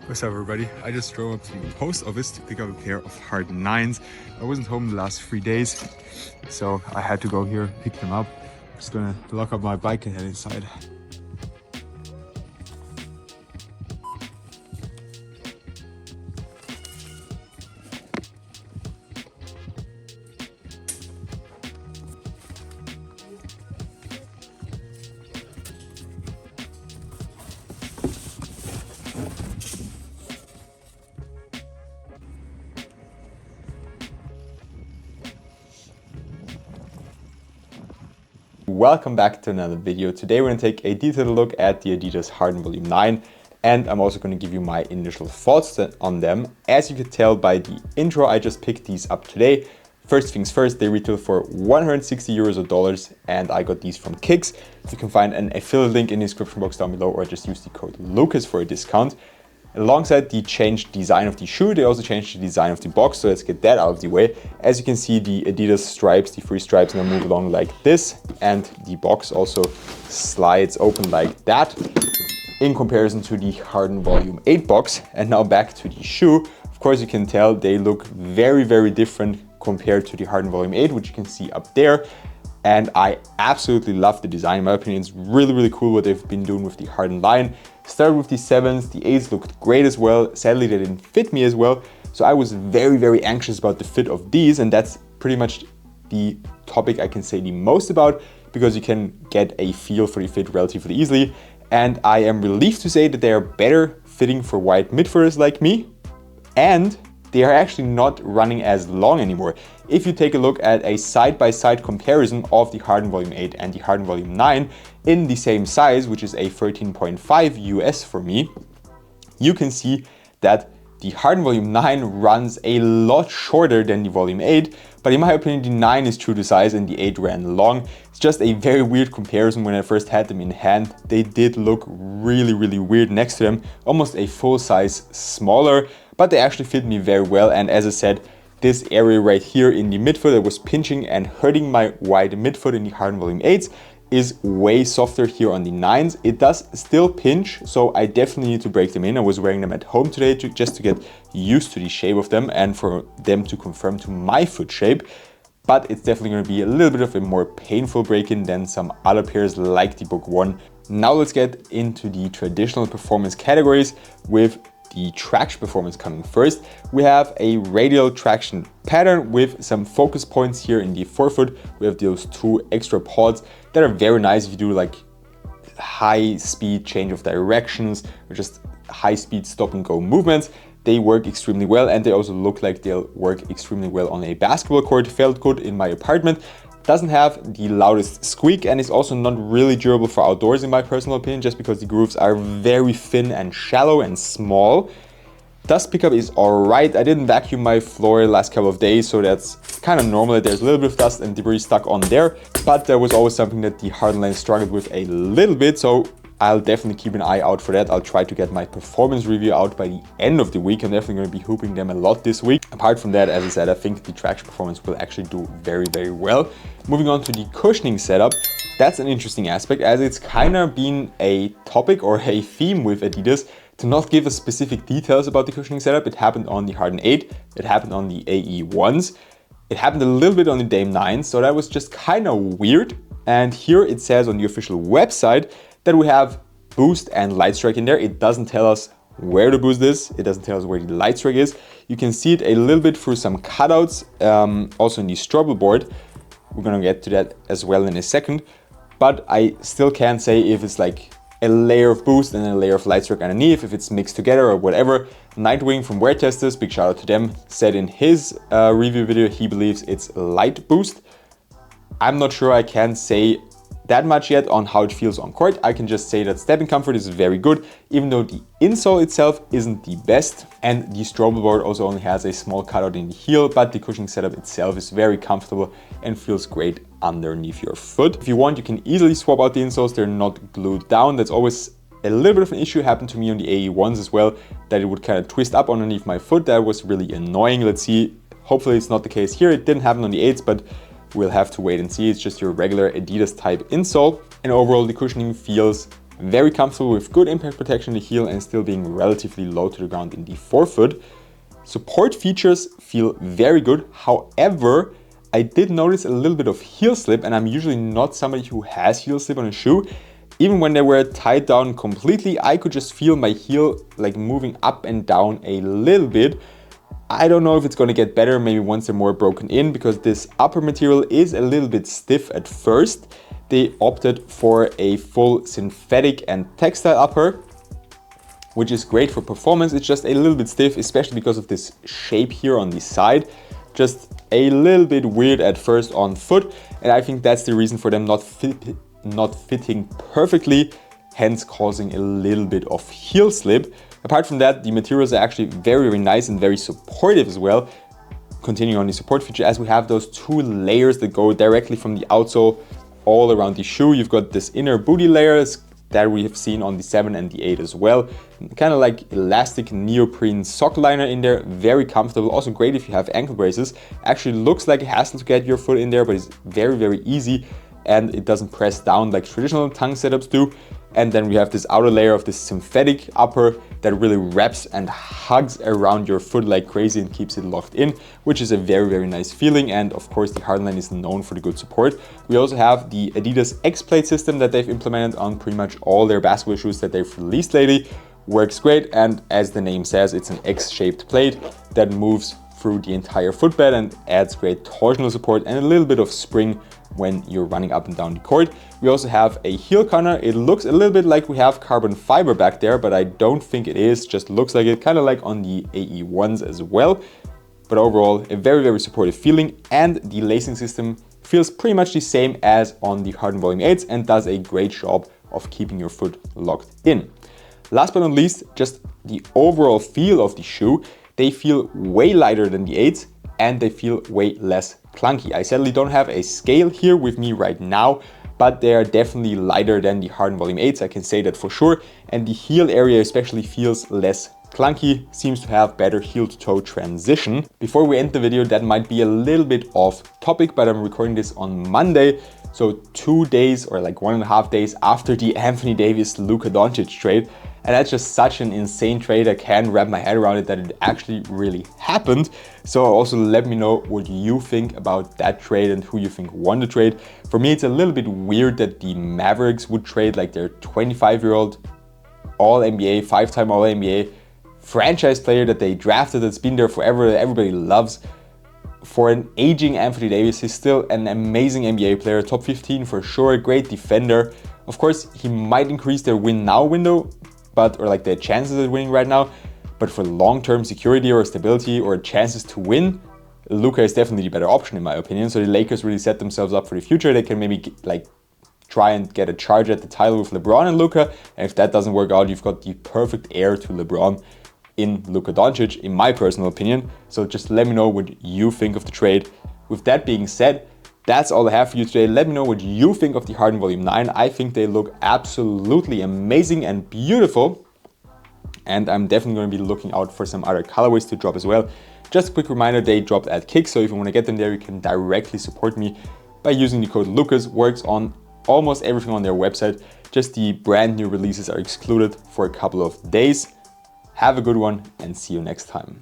What's up, everybody? I just drove up to the post office to pick up a pair of Harden 9s. I wasn't home the last 3 days, so I had to go here, pick them up. I'm just gonna lock up my bike and head inside. Welcome back to another video. Today we're going to take a detailed look at the Adidas Harden Volume 9, and I'm also going to give you my initial thoughts on them. As you could tell by the intro, I just picked these up today. First things first, they retail for 160 euros or dollars, and I got these from Kicks. You can find an affiliate link in the description box down below, or just use the code LUCAS for a discount. Alongside the changed design of the shoe, they also changed the design of the box, so let's get that out of the way. As you can see, the Adidas stripes, the 3 stripes, now move along like this, and the box also slides open like that in comparison to the Harden Volume 8 box. And now back to the shoe. Of course, you can tell they look very, very different compared to the Harden Volume 8, which you can see up there. And I absolutely love the design. In my opinion, it's really, really cool what they've been doing with the Harden line. Started with the 7s, the 8s looked great as well. Sadly, they didn't fit me as well. So I was very, very anxious about the fit of these. And that's pretty much the topic I can say the most about, because you can get a feel for the fit relatively easily. And I am relieved to say that they are better fitting for wide midfooters like me. And they are actually not running as long anymore. If you take a look at a side-by-side comparison of the Harden Volume 8 and the Harden Volume 9 in the same size, which is a 13.5 US for me, you can see that the Harden Volume 9 runs a lot shorter than the Volume 8, but in my opinion, the 9 is true to size and the 8 ran long. It's just a very weird comparison. When I first had them in hand, they did look really, really weird next to them, almost a full size smaller, but they actually fit me very well. And as I said, this area right here in the midfoot that was pinching and hurting my wide midfoot in the Harden Volume 8s is way softer here on the 9s. It does still pinch, so I definitely need to break them in. I was wearing them at home today just to get used to the shape of them and for them to conform to my foot shape. But it's definitely going to be a little bit of a more painful break-in than some other pairs like the Book 1. Now let's get into the traditional performance categories, with the traction performance coming first. We have a radial traction pattern with some focus points here in the forefoot. We have those 2 extra pods that are very nice if you do like high speed change of directions or just high speed stop and go movements. They work extremely well, and they also look like they'll work extremely well on a basketball court. Felt good in my apartment. Doesn't have the loudest squeak, and is also not really durable for outdoors in my personal opinion, just because the grooves are very thin and shallow and small. Dust pickup is alright. I didn't vacuum my floor the last couple of days, so that's kind of normal that there's a little bit of dust and debris stuck on there, but there was always something that the Harden line struggled with a little bit, so I'll definitely keep an eye out for that. I'll try to get my performance review out by the end of the week. I'm definitely going to be hooping them a lot this week. Apart from that, as I said, I think the traction performance will actually do very, very well. Moving on to the cushioning setup, that's an interesting aspect, as it's kind of been a topic or a theme with Adidas to not give us specific details about the cushioning setup. It happened on the Harden 8, it happened on the AE 1s, it happened a little bit on the Dame 9s, so that was just kind of weird. And here it says on the official website that we have boost and light strike in there. It doesn't tell us where the boost is. It doesn't tell us where the light strike is. You can see it a little bit through some cutouts, also in the strobel board. We're gonna get to that as well in a second. But I still can't say if it's like a layer of boost and a layer of light strike underneath, if it's mixed together or whatever. Nightwing from Wörthersee, big shout out to them, said in his review video he believes it's light boost. I'm not sure, I can't say that much yet on how it feels on court. I can just say that stepping comfort is very good, even though the insole itself isn't the best. And the strobel board also only has a small cutout in the heel, but the cushioning setup itself is very comfortable and feels great underneath your foot. If you want, you can easily swap out the insoles. They're not glued down. That's always a little bit of an issue. Happened to me on the AE 1s as well, that it would kind of twist up underneath my foot. That was really annoying. Let's see. Hopefully it's not the case here. It didn't happen on the 8s, but we'll have to wait and see. It's just your regular Adidas type insole. And overall, the cushioning feels Very comfortable with good impact protection in the heel and still being relatively low to the ground in the forefoot. Support features feel very good. However, I did notice a little bit of heel slip, and I'm usually not somebody who has heel slip on a shoe. Even when they were tied down completely, I could just feel my heel like moving up and down a little bit. I don't know if it's going to get better maybe once they're more broken in, because this upper material is a little bit stiff at first. They opted for a full synthetic and textile upper, which is great for performance. It's just a little bit stiff, especially because of this shape here on the side. Just a little bit weird at first on foot, and I think that's the reason for them not fitting perfectly, hence causing a little bit of heel slip. Apart from that, the materials are actually very, very nice and very supportive as well. Continuing on the support feature, as we have those 2 layers that go directly from the outsole all around the shoe. You've got this inner booty layers that we have seen on the 7 and the 8 as well. Kind of like elastic neoprene sock liner in there, very comfortable. Also great if you have ankle braces. Actually looks like a hassle to get your foot in there, but it's very, very easy, and it doesn't press down like traditional tongue setups do. And then we have this outer layer of this synthetic upper that really wraps and hugs around your foot like crazy and keeps it locked in, which is a very, very nice feeling. And of course, the Harden line is known for the good support. We also have the Adidas X-Plate system that they've implemented on pretty much all their basketball shoes that they've released lately. Works great, and as the name says, it's an X-shaped plate that moves through the entire footbed and adds great torsional support and a little bit of spring when you're running up and down the court. We also have a heel corner. It looks a little bit like we have carbon fiber back there, but I don't think it is. Just looks like it, kind of like on the AE1s as well. But overall, a very, very supportive feeling, and the lacing system feels pretty much the same as on the Harden Volume 8s and does a great job of keeping your foot locked in. Last but not least, just the overall feel of the shoe. They feel way lighter than the 8s, and they feel way less clunky. I sadly don't have a scale here with me right now, but they are definitely lighter than the Harden Volume 8s, I can say that for sure. And the heel area especially feels less clunky, seems to have better heel to toe transition. Before we end the video, that might be a little bit off topic, but I'm recording this on Monday. So 2 days or like 1.5 days after the Anthony Davis-Luka Doncic trade. And that's just such an insane trade. I can't wrap my head around it that it actually really happened. So also let me know what you think about that trade and who you think won the trade. For me, it's a little bit weird that the Mavericks would trade like their 25-year-old All-NBA, 5-time All-NBA franchise player that they drafted, that's been there forever, that everybody loves, for an aging Anthony Davis. He's still an amazing NBA player, top 15 for sure, great defender. Of course, he might increase their win now window, or like their chances of winning right now, but for long-term security or stability or chances to win, Luka is definitely the better option in my opinion. So the Lakers really set themselves up for the future. They can maybe try and get a charge at the title with LeBron and Luka, and if that doesn't work out, you've got the perfect heir to LeBron in Luka Doncic, in my personal opinion. So just let me know what you think of the trade. With that being said, that's all I have for you today. Let me know what you think of the Harden Volume 9. I think they look absolutely amazing and beautiful. And I'm definitely going to be looking out for some other colorways to drop as well. Just a quick reminder, they dropped at Kick, so if you want to get them there, you can directly support me by using the code LUCAS. Works on almost everything on their website. Just the brand new releases are excluded for a couple of days. Have a good one and see you next time.